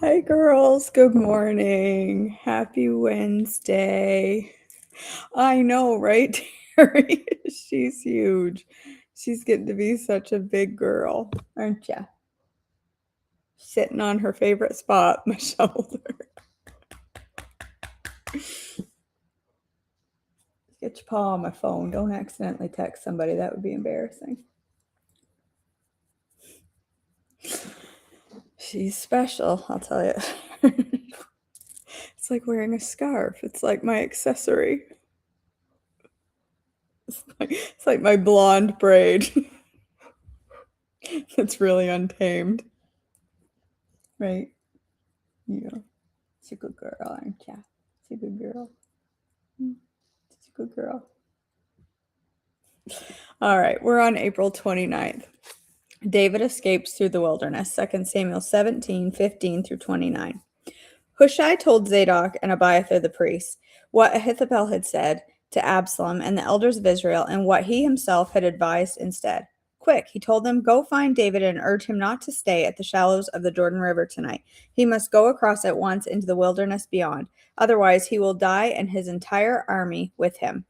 Hi, girls. Good morning. Happy Wednesday. I know, right, Terry? She's huge. She's getting to be such a big girl, aren't ya? Sitting on her favorite spot, my shoulder. Get your paw on my phone. Don't accidentally text somebody. That would be embarrassing. She's special, I'll tell you. It's like wearing a scarf. It's like my accessory. It's like my blonde braid. It's really untamed. Right? Yeah. She's a good girl, aren't ya? She's a good girl. She's a good girl. All right, we're on April 29th. David escapes through the wilderness, 2 Samuel 17:15 through 29. Hushai told Zadok and Abiathar the priests what Ahithophel had said to Absalom and the elders of Israel and what he himself had advised instead. Quick, he told them, go find David and urge him not to stay at the shallows of the Jordan River tonight. He must go across at once into the wilderness beyond. Otherwise, he will die and his entire army with him.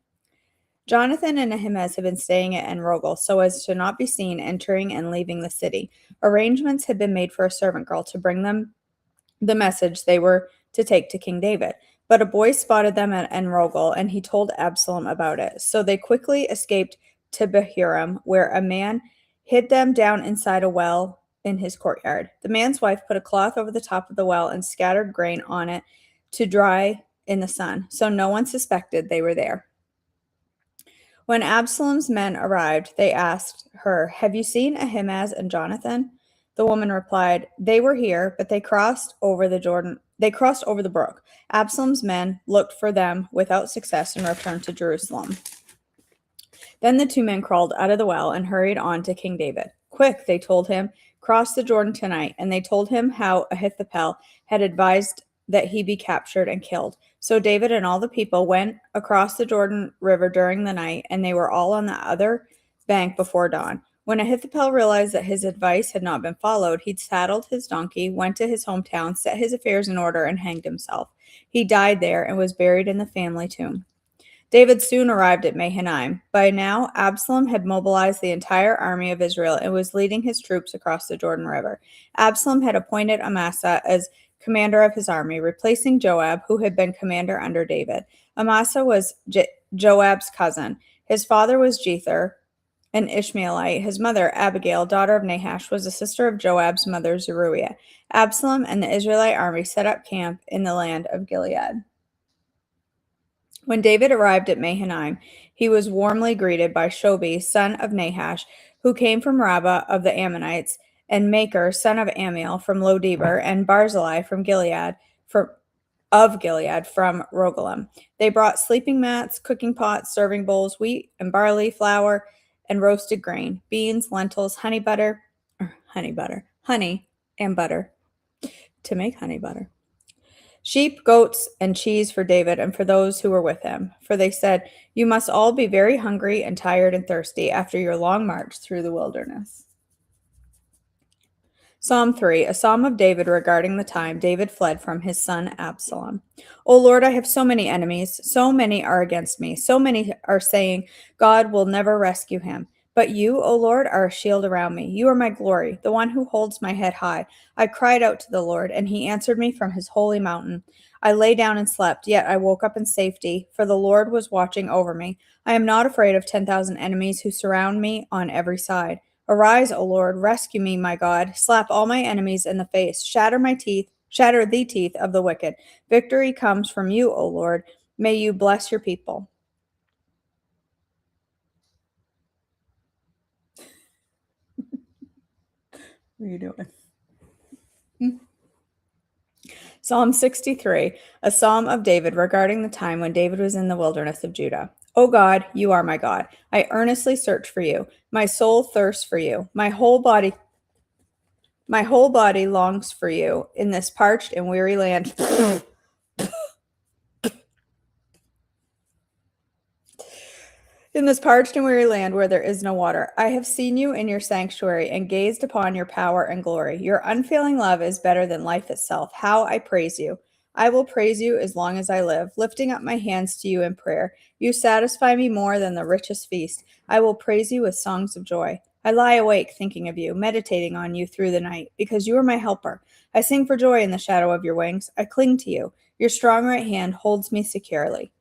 Jonathan and Ahimaaz had been staying at En-Rogel so as to not be seen entering and leaving the city. Arrangements had been made for a servant girl to bring them the message they were to take to King David. But a boy spotted them at En-Rogel, and he told Absalom about it. So they quickly escaped to Bahurim, where a man hid them down inside a well in his courtyard. The man's wife put a cloth over the top of the well and scattered grain on it to dry in the sun, so no one suspected they were there. When Absalom's men arrived, they asked her, have you seen Ahimaaz and Jonathan? The woman replied, they were here, but they crossed over the Jordan. They crossed over the brook. Absalom's men looked for them without success and returned to Jerusalem. Then the two men crawled out of the well and hurried on to King David. Quick, they told him, cross the Jordan tonight. And they told him how Ahithophel had advised that he be captured and killed. So David and all the people went across the Jordan River during the night, and they were all on the other bank before dawn. When Ahithophel realized that his advice had not been followed, he saddled his donkey, went to his hometown, set his affairs in order, and hanged himself. He died there and was buried in the family tomb. David soon arrived at Mahanaim. By now, Absalom had mobilized the entire army of Israel and was leading his troops across the Jordan River. Absalom had appointed Amasa as commander of his army, replacing Joab, who had been commander under David. Amasa was Joab's cousin. His father was Jether, an Ishmaelite. His mother, Abigail, daughter of Nahash, was the sister of Joab's mother, Zeruiah. Absalom and the Israelite army set up camp in the land of Gilead. When David arrived at Mahanaim, he was warmly greeted by Shobi, son of Nahash, who came from Rabbah of the Ammonites, and Maker, son of Amiel, from Lo-debar, and Barzillai from Gilead, from Rogelim. They brought sleeping mats, cooking pots, serving bowls, wheat and barley, flour, and roasted grain, beans, lentils, honey and butter to make honey butter. Sheep, goats, and cheese for David and for those who were with him. For they said, you must all be very hungry and tired and thirsty after your long march through the wilderness. Psalm 3, a psalm of David regarding the time David fled from his son Absalom. O Lord, I have so many enemies. So many are against me. So many are saying, God will never rescue him. But you, O Lord, are a shield around me. You are my glory, the one who holds my head high. I cried out to the Lord, and he answered me from his holy mountain. I lay down and slept, yet I woke up in safety, for the Lord was watching over me. I am not afraid of 10,000 enemies who surround me on every side. Arise, O Lord, rescue me, my God. Slap all my enemies in the face. Shatter the teeth of the wicked. Victory comes from you, O Lord. May you bless your people. What are you doing? Psalm 63, a psalm of David regarding the time when David was in the wilderness of Judah. O God, you are my God. I earnestly search for you. My soul thirsts for you. My whole body longs for you in this parched and weary land. In this parched and weary land where there is no water, I have seen you in your sanctuary and gazed upon your power and glory. Your unfailing love is better than life itself. How I praise you! I will praise you as long as I live, lifting up my hands to you in prayer. You satisfy me more than the richest feast. I will praise you with songs of joy. I lie awake thinking of you, meditating on you through the night, because you are my helper. I sing for joy in the shadow of your wings. I cling to you. Your strong right hand holds me securely.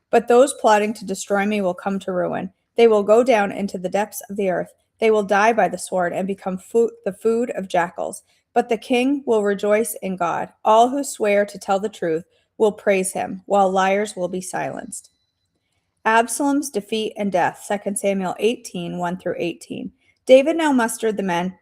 But those plotting to destroy me will come to ruin. They will go down into the depths of the earth. They will die by the sword and become the food of jackals. But the king will rejoice in God. All who swear to tell the truth will praise him, while liars will be silenced. Absalom's defeat and death, 2 Samuel 18, 1 through 18. David now mustered the men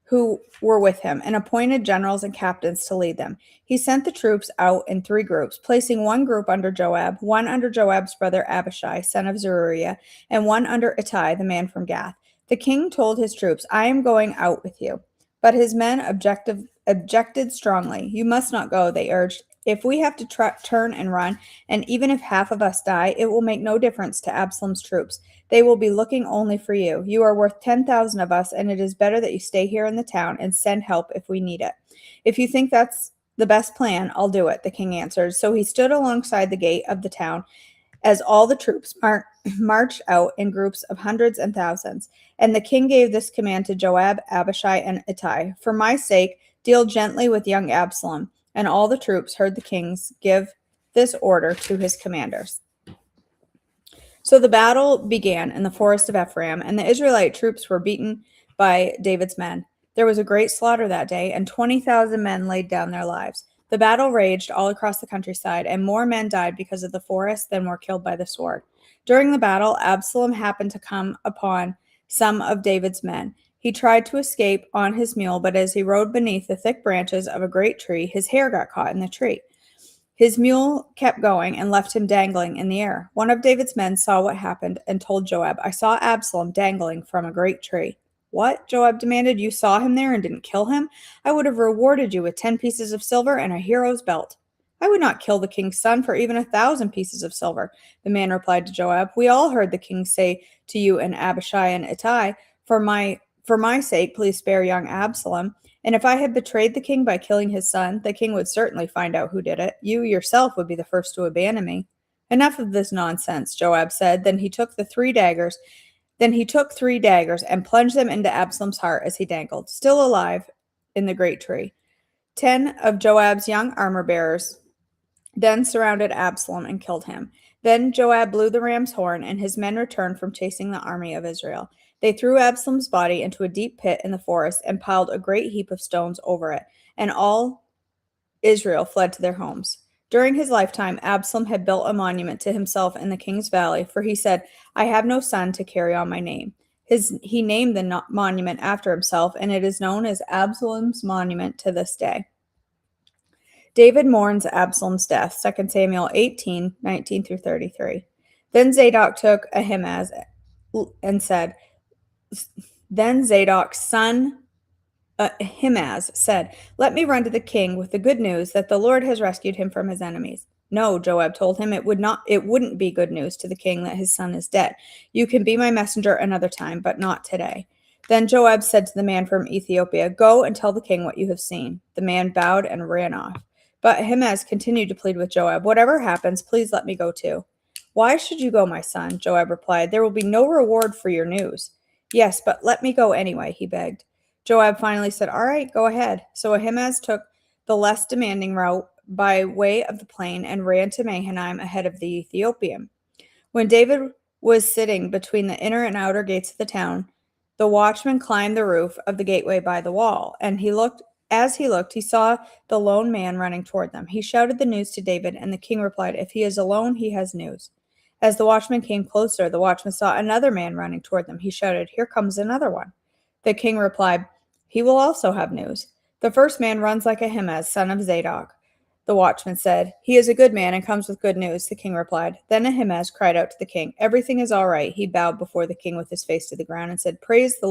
who were with him and appointed generals and captains to lead them. He sent the troops out in three groups, placing one group under Joab, one under Joab's brother Abishai, son of Zeruiah, and one under Ittai, the man from Gath. The king told his troops, I am going out with you. But his men objected strongly. You must not go, they urged. If we have to turn and run, and even if half of us die, it will make no difference to Absalom's troops. They will be looking only for you. You are worth 10,000 of us, and it is better that you stay here in the town and send help if we need it. If you think that's the best plan, I'll do it, the king answered. So he stood alongside the gate of the town as all the troops marched out in groups of hundreds and thousands. And the king gave this command to Joab, Abishai, and Ittai: For my sake, deal gently with young Absalom. And all the troops heard the king give this order to his commanders. So the battle began in the forest of Ephraim, and the Israelite troops were beaten by David's men. There was a great slaughter that day, and 20,000 men laid down their lives. The battle raged all across the countryside, and more men died because of the forest than were killed by the sword. During the battle, Absalom happened to come upon some of David's men. He tried to escape on his mule, but as he rode beneath the thick branches of a great tree, his hair got caught in the tree. His mule kept going and left him dangling in the air. One of David's men saw what happened and told Joab, I saw Absalom dangling from a great tree. What? Joab demanded. You saw him there and didn't kill him? I would have rewarded you with 10 pieces of silver and a hero's belt. I would not kill the king's son for even 1,000 pieces of silver, the man replied to Joab. We all heard the king say to you and Abishai and Ittai, For my sake, please spare young Absalom. And if I had betrayed the king by killing his son, the king would certainly find out who did it. You yourself would be the first to abandon me. Enough of this nonsense, Joab said. Then he took 3 daggers and plunged them into Absalom's heart as he dangled, still alive, in the great tree. 10 of Joab's young armor-bearers then surrounded Absalom and killed him. Then Joab blew the ram's horn, and his men returned from chasing the army of Israel. They threw Absalom's body into a deep pit in the forest and piled a great heap of stones over it, and all Israel fled to their homes. During his lifetime, Absalom had built a monument to himself in the king's valley, for he said, I have no son to carry on my name. He named the monument after himself, and it is known as Absalom's monument to this day. David mourns Absalom's death, 2 Samuel 18, 19 through 33. Then Zadok took Ahimaaz and said, Then Zadok's son Ahimaaz said, Let me run to the king with the good news that the Lord has rescued him from his enemies. No, Joab told him, it wouldn't be good news to the king that his son is dead. You can be my messenger another time, but not today. Then Joab said to the man from Ethiopia, Go and tell the king what you have seen. The man bowed and ran off. But Ahimaaz continued to plead with Joab, Whatever happens, please let me go too. Why should you go, my son? Joab replied. There will be no reward for your news. Yes, but let me go anyway, he begged. Joab finally said, All right, go ahead. So Ahimaaz took the less demanding route by way of the plain and ran to Mahanaim ahead of the Ethiopian. When David was sitting between the inner and outer gates of the town, the watchman climbed the roof of the gateway by the wall, and as he looked, he saw the lone man running toward them. He shouted the news to David, and the king replied, If he is alone, he has news. As the watchman came closer, the watchman saw another man running toward them. He shouted, Here comes another one. The king replied, He will also have news. The first man runs like Ahimaaz, son of Zadok. The watchman said, He is a good man and comes with good news, the king replied. Then Ahimaaz cried out to the king, Everything is all right. He bowed before the king with his face to the ground and said, Praise to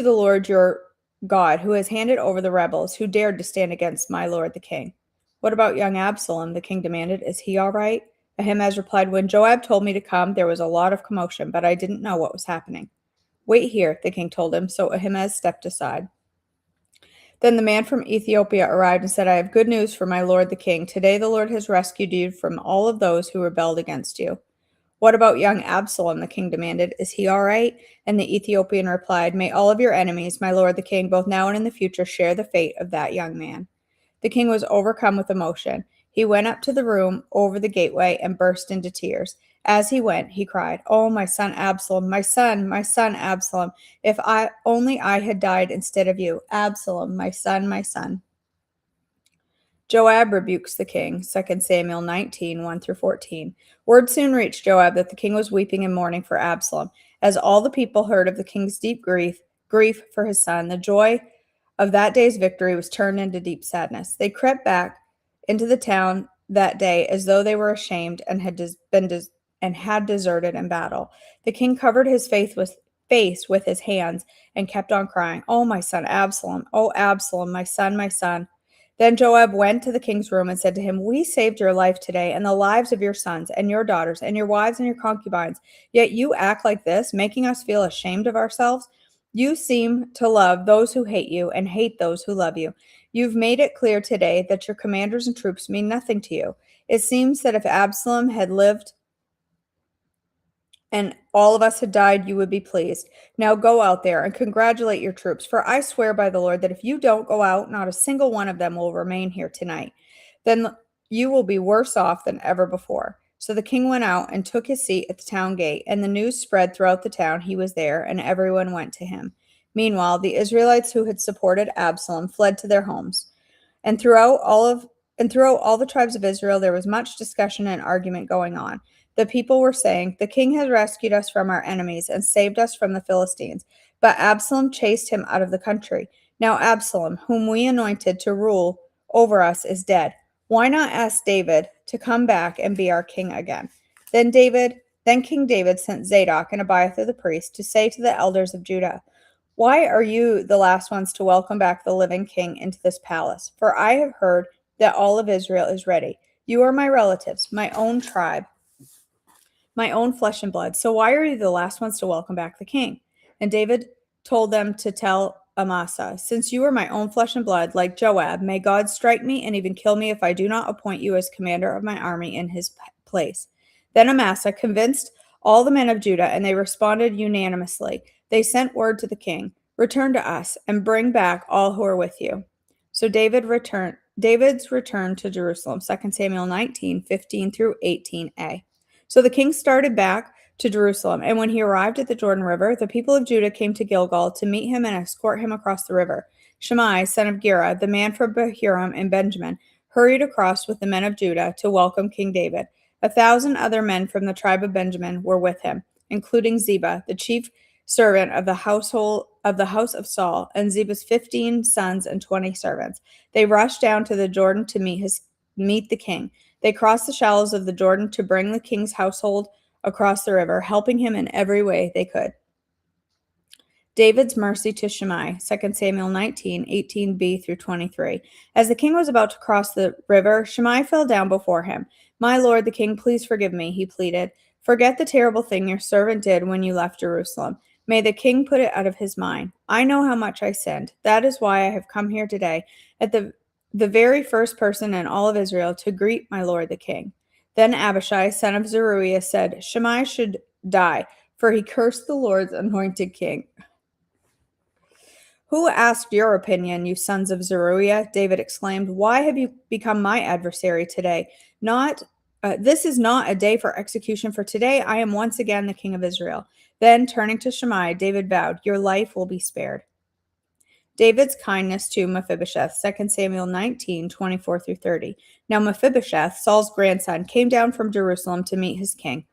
the Lord your God, who has handed over the rebels who dared to stand against my lord the king. What about young Absalom? The king demanded. Is he all right? Ahimaaz replied, When Joab told me to come, there was a lot of commotion, but I didn't know what was happening. Wait here, the king told him, so Ahimaaz stepped aside. Then the man from Ethiopia arrived and said, I have good news for my lord the king. Today the Lord has rescued you from all of those who rebelled against you. What about young Absalom? The king demanded. Is he all right? And the Ethiopian replied, May all of your enemies, my lord the king, both now and in the future, share the fate of that young man. The king was overcome with emotion. He went up to the room over the gateway and burst into tears. As he went, he cried, Oh, my son Absalom, my son Absalom, if I had died instead of you. Absalom, my son, my son. Joab rebukes the king, 2 Samuel 19, 1 through 14. Word soon reached Joab that the king was weeping and mourning for Absalom. As all the people heard of the king's deep grief for his son, the joy of that day's victory was turned into deep sadness. They crept back into the town that day as though they were ashamed and had deserted in battle. The king covered his face with his hands and kept on crying, Oh, my son Absalom, oh, Absalom, my son, my son. Then Joab went to the king's room and said to him, We saved your life today and the lives of your sons and your daughters and your wives and your concubines. Yet you act like this, making us feel ashamed of ourselves. You seem to love those who hate you and hate those who love you. You've made it clear today that your commanders and troops mean nothing to you. It seems that if Absalom had lived and all of us had died, you would be pleased. Now go out there and congratulate your troops, for I swear by the Lord that if you don't go out, not a single one of them will remain here tonight. Then you will be worse off than ever before. So the king went out and took his seat at the town gate, and the news spread throughout the town he was there, and everyone went to him. Meanwhile, the Israelites who had supported Absalom fled to their homes. And throughout all the tribes of Israel there was much discussion and argument going on. The people were saying, The king has rescued us from our enemies and saved us from the Philistines. But Absalom chased him out of the country. Now Absalom, whom we anointed to rule over us, is dead. Why not ask David to come back and be our king again? Then King David sent Zadok and Abiathar the priest to say to the elders of Judah, Why are you the last ones to welcome back the living king into this palace? For I have heard that all of Israel is ready. You are my relatives, my own tribe, my own flesh and blood. So why are you the last ones to welcome back the king? And David told them to tell Amasa, Since you are my own flesh and blood, like Joab, may God strike me and even kill me if I do not appoint you as commander of my army in his place. Then Amasa convinced all the men of Judah, and they responded unanimously. They sent word to the king, Return to us, and bring back all who are with you. So David's return to Jerusalem, 2 Samuel 19, 15 through 18a. So the king started back to Jerusalem, and when he arrived at the Jordan River, the people of Judah came to Gilgal to meet him and escort him across the river. Shimei, son of Gera, the man from Bahurim and Benjamin, hurried across with the men of Judah to welcome King David. 1,000 other men from the tribe of Benjamin were with him, including Ziba, the chief servant of the house of Saul, and Ziba's 15 sons and 20 servants. They rushed down to the Jordan to meet the king. They crossed the shallows of the Jordan to bring the king's household across the river, helping him in every way they could. David's mercy to Shimei, 2 Samuel 19, 18b through 23. As the king was about to cross the river, Shimei fell down before him. My lord, the king, please forgive me, he pleaded. Forget the terrible thing your servant did when you left Jerusalem. May the king put it out of his mind. I know how much I sinned. That is why I have come here today, at the very first person in all of Israel, to greet my lord the king. Then Abishai, son of Zeruiah, said, Shimei should die, for he cursed the Lord's anointed king. Who asked your opinion, you sons of Zeruiah? David exclaimed. Why have you become my adversary today? This is not a day for execution, for today I am once again the king of Israel. Then, turning to Shimei, David vowed, Your life will be spared. David's kindness to Mephibosheth, 2 Samuel 19, 24 through 30. Now Mephibosheth, Saul's grandson, came down from Jerusalem to meet his king.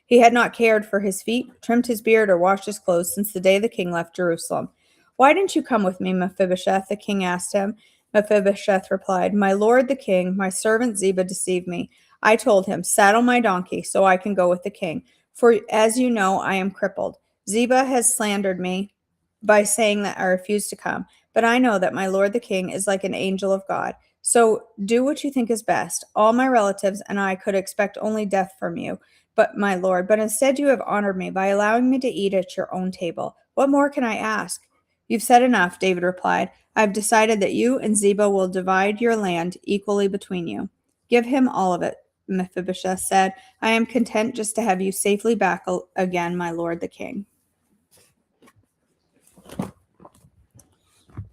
He had not cared for his feet, trimmed his beard, or washed his clothes since the day the king left Jerusalem. Why didn't you come with me, Mephibosheth? The king asked him. Mephibosheth replied, My lord the king, my servant Ziba deceived me. I told him, Saddle my donkey so I can go with the king. For as you know, I am crippled. Ziba has slandered me by saying that I refuse to come. But I know that my lord the king is like an angel of God. So do what you think is best. All my relatives and I could expect only death from you, but my lord, but instead you have honored me by allowing me to eat at your own table. What more can I ask? You've said enough, David replied. I have decided that you and Ziba will divide your land equally between you. Give him all of it, Mephibosheth said. I am content just to have you safely back again, my lord the king.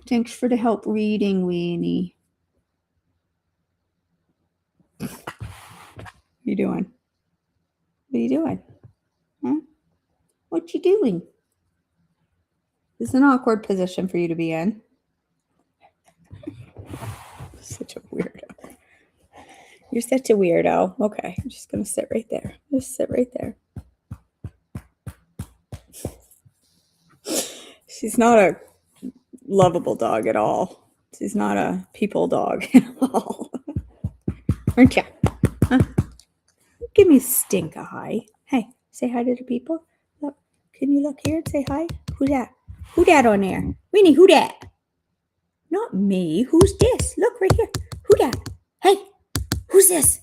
Thanks for the help reading, Weenie. What are you doing? What are you doing? Huh? What you doing? This is an awkward position for you to be in. Such a weirdo. You're such a weirdo. Okay, I'm just gonna sit right there. Just sit right there. She's not a lovable dog at all. She's not a people dog at all. Aren't you? Huh? Give me a stink a hi. Hey, say hi to the people. Look, can you look here and say hi? Who that? Who that on there? Winnie, who that? Not me. Who's this? Look right here. Who that? Hey, who's this?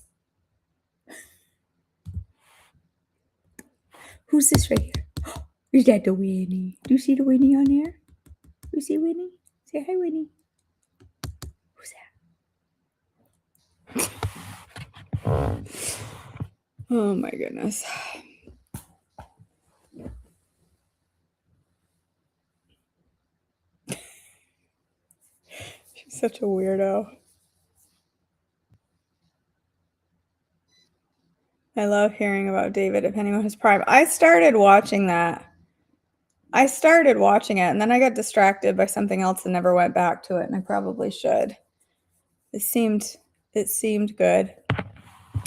Who's this right here? Is that the Winnie? Do you see the Winnie on there? Do you see Winnie? Say hi, Winnie. Who's that? Oh my goodness. She's such a weirdo. I love hearing about David if anyone has Prime. I started watching that. I started watching it and then I got distracted by something else and never went back to it, and I probably should. It seemed good.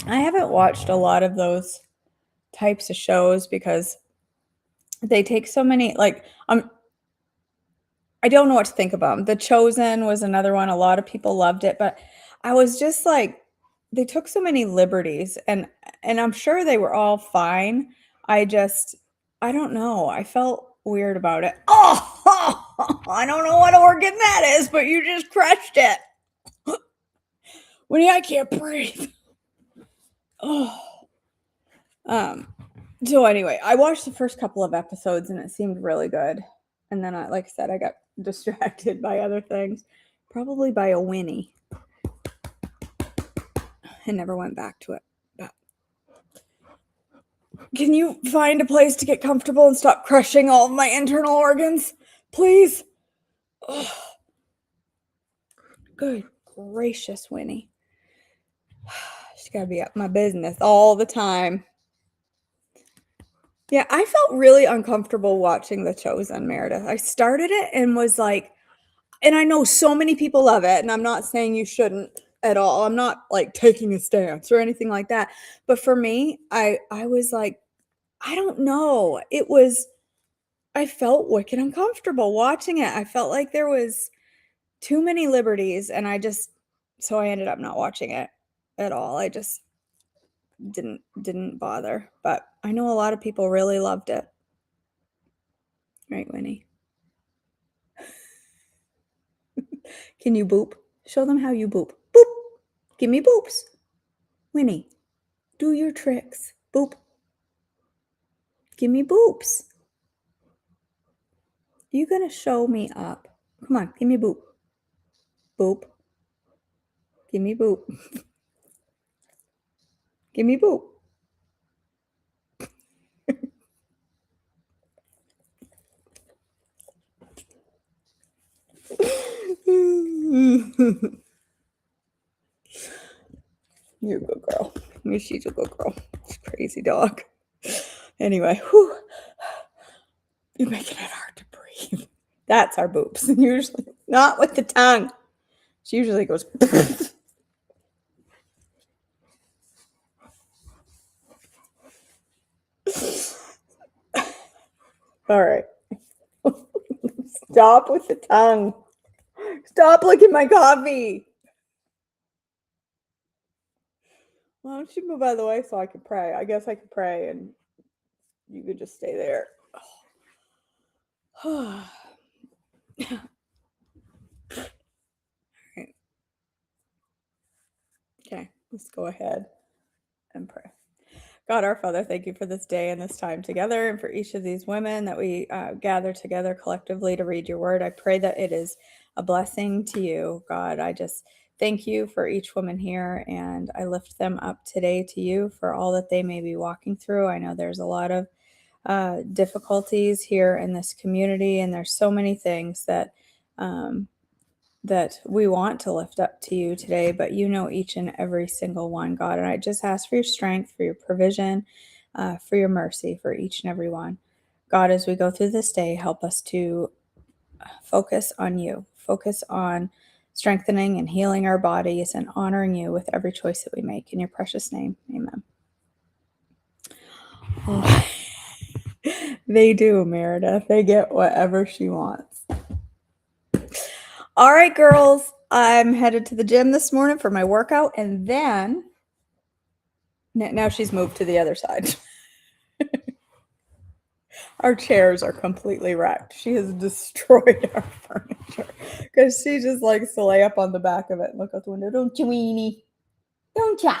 I haven't watched a lot of those types of shows because they take so many, like, I don't know what to think about them. The Chosen was another one. A lot of people loved it, but I was just like, they took so many liberties, and I'm sure they were all fine. I don't know. I felt weird about it. Oh, I don't know what organ that is, but you just crushed it. Winnie, I can't breathe. Oh. So anyway, I watched the first couple of episodes and it seemed really good. And then like I said, I got distracted by other things, probably by a Winnie. And never went back to it. But can you find a place to get comfortable and stop crushing all of my internal organs? Please? Ugh. Good gracious, Winnie. She's got to be up my business all the time. Yeah, I felt really uncomfortable watching The Chosen, Meredith. I started it and was like, and I know so many people love it, and I'm not saying you shouldn't at all. I'm not like taking a stance or anything like that. But for me, I was like, I don't know. I felt wicked uncomfortable watching it. I felt like there was too many liberties, and so I ended up not watching it at all. I just didn't bother. But I know a lot of people really loved it. Right, Winnie? Can you boop? Show them how you boop. Boop. Give me boops. Winnie, do your tricks. Boop. Give me boops. You gonna show me up? Come on, give me boop. Boop. Give me boop. Give me boop. You're a good girl. She's a good girl. She's a crazy dog. Anyway, whew. You're making it hard to breathe. That's our boops. Usually, not with the tongue. She usually goes. All right. Stop with the tongue. Stop licking my coffee. Why don't you move out of the way so I could pray? I guess I could pray and you could just stay there. Right. Let's go ahead and pray. God, our Father, thank you for this day and this time together, and for each of these women that we gather together collectively to read your word. I pray that it is a blessing to you, God. I just thank you for each woman here, and I lift them up today to you for all that they may be walking through. I know there's a lot of difficulties here in this community, and there's so many things um, that we want to lift up to you today, but you know each and every single one, God. And I just ask for your strength, for your provision, for your mercy for each and every one. God, as we go through this day, help us to focus on you, focus on strengthening and healing our bodies and honoring you with every choice that we make. In your precious name, amen. Oh, they do, Meredith. They get whatever she wants. All right, girls, I'm headed to the gym this morning for my workout, and then now she's moved to the other side. Our chairs are completely wrecked. She has destroyed our furniture because she just likes to lay up on the back of it and look out the window. Don't you, Weenie? Don't ya?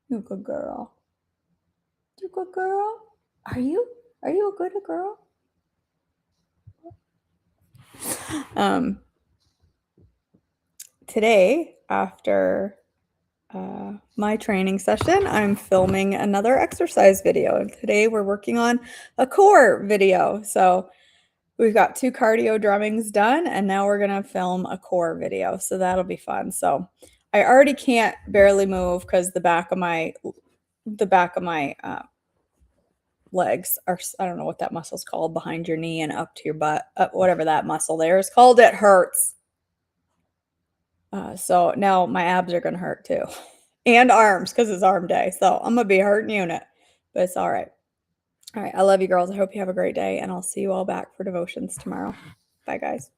You good girl. You good girl? Are you? Are you a good girl? Today, after my training session, I'm filming another exercise video. And today we're working on a core video. So we've got 2 cardio drummings done, and now we're going to film a core video. So that'll be fun. So I already can't barely move because the back of my legs are, I don't know what that muscle's called, behind your knee and up to your butt, whatever that muscle there is called, it hurts. So now my abs are going to hurt too. And arms, because it's arm day. So I'm going to be a hurting unit, but it's all right. All right. I love you, girls. I hope you have a great day, and I'll see you all back for devotions tomorrow. Bye, guys.